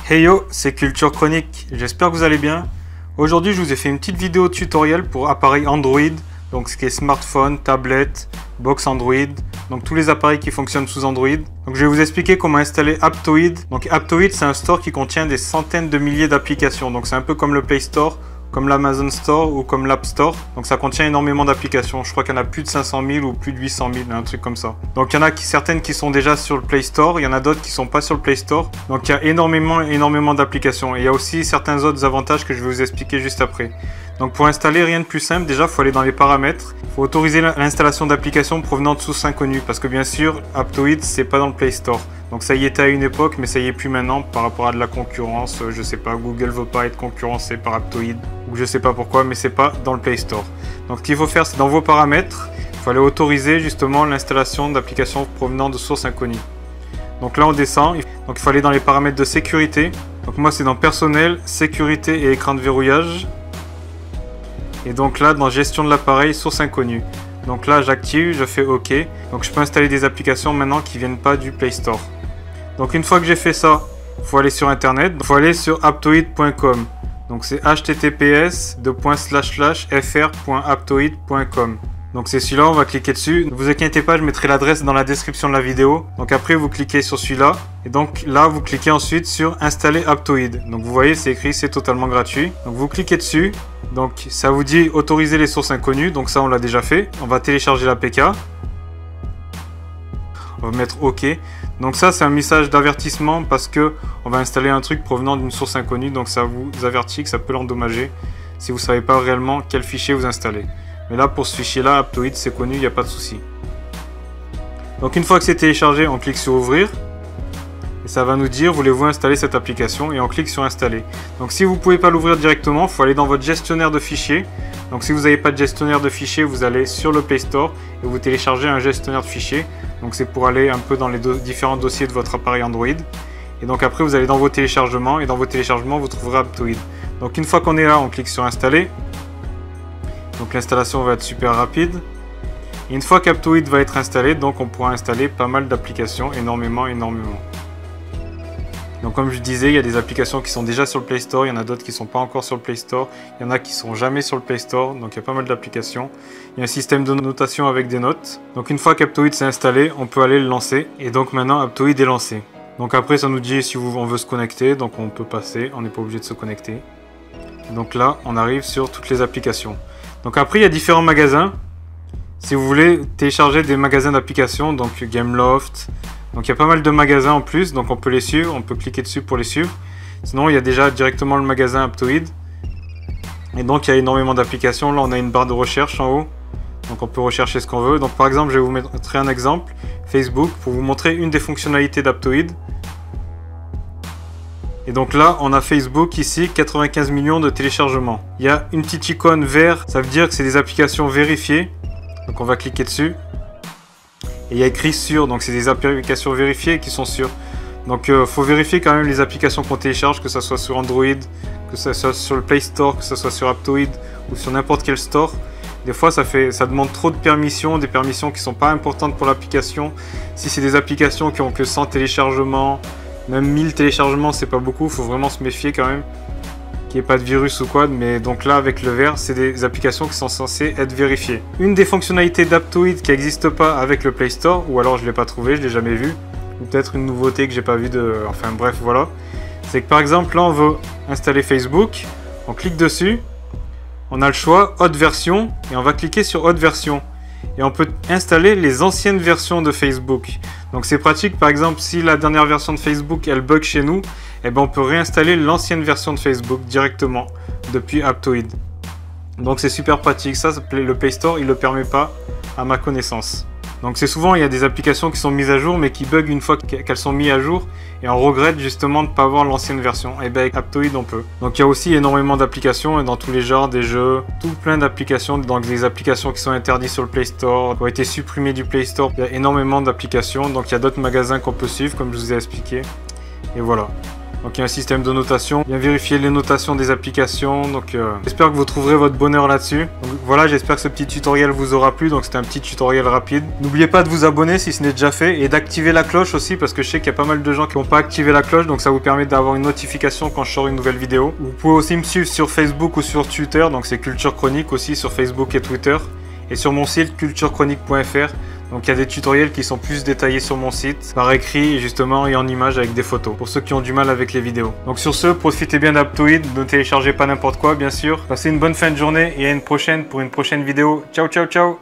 Hey yo, c'est Culture Chronique, j'espère que vous allez bien. Aujourd'hui je vous ai fait une petite vidéo tutoriel pour appareils Android, donc ce qui est smartphone, tablette, box Android, donc tous les appareils qui fonctionnent sous Android. Donc je vais vous expliquer comment installer Aptoide. Donc Aptoide c'est un store qui contient des centaines de milliers d'applications, donc c'est un peu comme le Play Store, comme l'Amazon Store ou comme l'App Store. Donc ça contient énormément d'applications. Je crois qu'il y en a plus de 500 000 ou plus de 800 000, un truc comme ça. Donc il y en a certaines qui sont déjà sur le Play Store, il y en a d'autres qui sont pas sur le Play Store. Donc il y a énormément d'applications. Et il y a aussi certains autres avantages que je vais vous expliquer juste après. Donc pour installer, rien de plus simple, déjà il faut aller dans les paramètres. Il faut autoriser l'installation d'applications provenant de sources inconnues. Parce que bien sûr, Aptoide c'est pas dans le Play Store. Donc ça y était à une époque, mais ça y est plus maintenant par rapport à de la concurrence. Je sais pas, Google veut pas être concurrencé par Aptoide. Ou je sais pas pourquoi, mais c'est pas dans le Play Store. Donc ce qu'il faut faire, c'est dans vos paramètres, il faut aller autoriser justement l'installation d'applications provenant de sources inconnues. Donc là on descend, donc il faut aller dans les paramètres de sécurité. Donc moi c'est dans personnel, sécurité et écran de verrouillage. Et donc là dans gestion de l'appareil, source inconnue. Donc là j'active, je fais OK. Donc je peux installer des applications maintenant qui viennent pas du Play Store. Donc une fois que j'ai fait ça, il faut aller sur internet, il faut aller sur aptoide.com. Donc c'est https://fr.aptoide.com. Donc c'est celui-là, on va cliquer dessus. Ne vous inquiétez pas, je mettrai l'adresse dans la description de la vidéo. Donc après vous cliquez sur celui-là. Et donc là vous cliquez ensuite sur installer Aptoide. Donc vous voyez c'est écrit c'est totalement gratuit. Donc vous cliquez dessus. Donc ça vous dit autoriser les sources inconnues. Donc ça on l'a déjà fait. On va télécharger l'APK. On va mettre OK. Donc ça c'est un message d'avertissement parce que on va installer un truc provenant d'une source inconnue. Donc ça vous avertit que ça peut l'endommager si vous ne savez pas réellement quel fichier vous installez. Mais là pour ce fichier là, Aptoide c'est connu, il n'y a pas de souci. Donc une fois que c'est téléchargé, on clique sur ouvrir. Et ça va nous dire voulez-vous installer cette application et on clique sur installer. Donc si vous ne pouvez pas l'ouvrir directement, il faut aller dans votre gestionnaire de fichiers. Donc si vous n'avez pas de gestionnaire de fichiers, vous allez sur le Play Store et vous téléchargez un gestionnaire de fichiers. Donc c'est pour aller un peu dans les différents dossiers de votre appareil Android. Et donc après vous allez dans vos téléchargements et dans vos téléchargements vous trouverez Aptoide. Donc une fois qu'on est là, on clique sur installer. Donc l'installation va être super rapide. Et une fois qu'Aptoide va être installé, donc on pourra installer pas mal d'applications, énormément. Donc comme je disais, il y a des applications qui sont déjà sur le Play Store, il y en a d'autres qui ne sont pas encore sur le Play Store, il y en a qui ne sont jamais sur le Play Store, donc il y a pas mal d'applications. Il y a un système de notation avec des notes. Donc une fois qu'Aptoide s'est installé, on peut aller le lancer. Et donc maintenant Aptoide est lancé. Donc après ça nous dit si on veut se connecter, donc on peut passer, on n'est pas obligé de se connecter. Donc là on arrive sur toutes les applications. Donc après il y a différents magasins. Si vous voulez télécharger des magasins d'applications, donc Gameloft. Donc il y a pas mal de magasins en plus, donc on peut les suivre, on peut cliquer dessus pour les suivre. Sinon il y a déjà directement le magasin Aptoide. Et donc il y a énormément d'applications. Là on a une barre de recherche en haut. Donc on peut rechercher ce qu'on veut. Donc par exemple je vais vous montrer un exemple. Facebook pour vous montrer une des fonctionnalités d'Aptoide. Et donc là on a Facebook ici, 95 millions de téléchargements. Il y a une petite icône vert, ça veut dire que c'est des applications vérifiées. Donc on va cliquer dessus. Et il y a écrit sur, donc c'est des applications vérifiées qui sont sûres. Donc il faut vérifier quand même les applications qu'on télécharge, que ce soit sur Android, que ce soit sur le Play Store, que ce soit sur Aptoide ou sur n'importe quel store. Des fois ça demande trop de permissions, des permissions qui ne sont pas importantes pour l'application. Si c'est des applications qui ont que 100 téléchargements, même 1000 téléchargements, c'est pas beaucoup, il faut vraiment se méfier quand même. Qu'il n'y ait pas de virus ou quoi, mais donc là avec le vert, c'est des applications qui sont censées être vérifiées. Une des fonctionnalités d'Aptoide qui n'existe pas avec le Play Store, ou alors je ne l'ai pas trouvé, je ne l'ai jamais vu, ou peut-être une nouveauté que j'ai pas vue enfin bref voilà, c'est que par exemple là on veut installer Facebook, on clique dessus, on a le choix haute version et on va cliquer sur haute version. Et on peut installer les anciennes versions de Facebook. Donc c'est pratique, par exemple, si la dernière version de Facebook elle bug chez nous, eh ben on peut réinstaller l'ancienne version de Facebook directement depuis Aptoide. Donc c'est super pratique, ça le Play Store il le permet pas à ma connaissance. Donc c'est souvent il y a des applications qui sont mises à jour mais qui bug une fois qu'elles sont mises à jour et on regrette justement de ne pas avoir l'ancienne version. Et bien avec Aptoide on peut. Donc il y a aussi énormément d'applications dans tous les genres, des jeux, tout plein d'applications. Donc des applications qui sont interdites sur le Play Store, qui ont été supprimées du Play Store. Il y a énormément d'applications, donc il y a d'autres magasins qu'on peut suivre comme je vous ai expliqué. Et voilà. Donc il y a un système de notation, bien vérifier les notations des applications, donc j'espère que vous trouverez votre bonheur là-dessus. Donc voilà, j'espère que ce petit tutoriel vous aura plu, donc c'était un petit tutoriel rapide. N'oubliez pas de vous abonner si ce n'est déjà fait, et d'activer la cloche aussi, parce que je sais qu'il y a pas mal de gens qui n'ont pas activé la cloche, donc ça vous permet d'avoir une notification quand je sors une nouvelle vidéo. Vous pouvez aussi me suivre sur Facebook ou sur Twitter, donc c'est Culture Chronique aussi sur Facebook et Twitter, et sur mon site culturechronique.fr. Donc il y a des tutoriels qui sont plus détaillés sur mon site, par écrit justement et en images avec des photos, pour ceux qui ont du mal avec les vidéos. Donc sur ce, profitez bien d'Aptoide, ne téléchargez pas n'importe quoi bien sûr. Passez une bonne fin de journée et à une prochaine pour une prochaine vidéo. Ciao ciao ciao.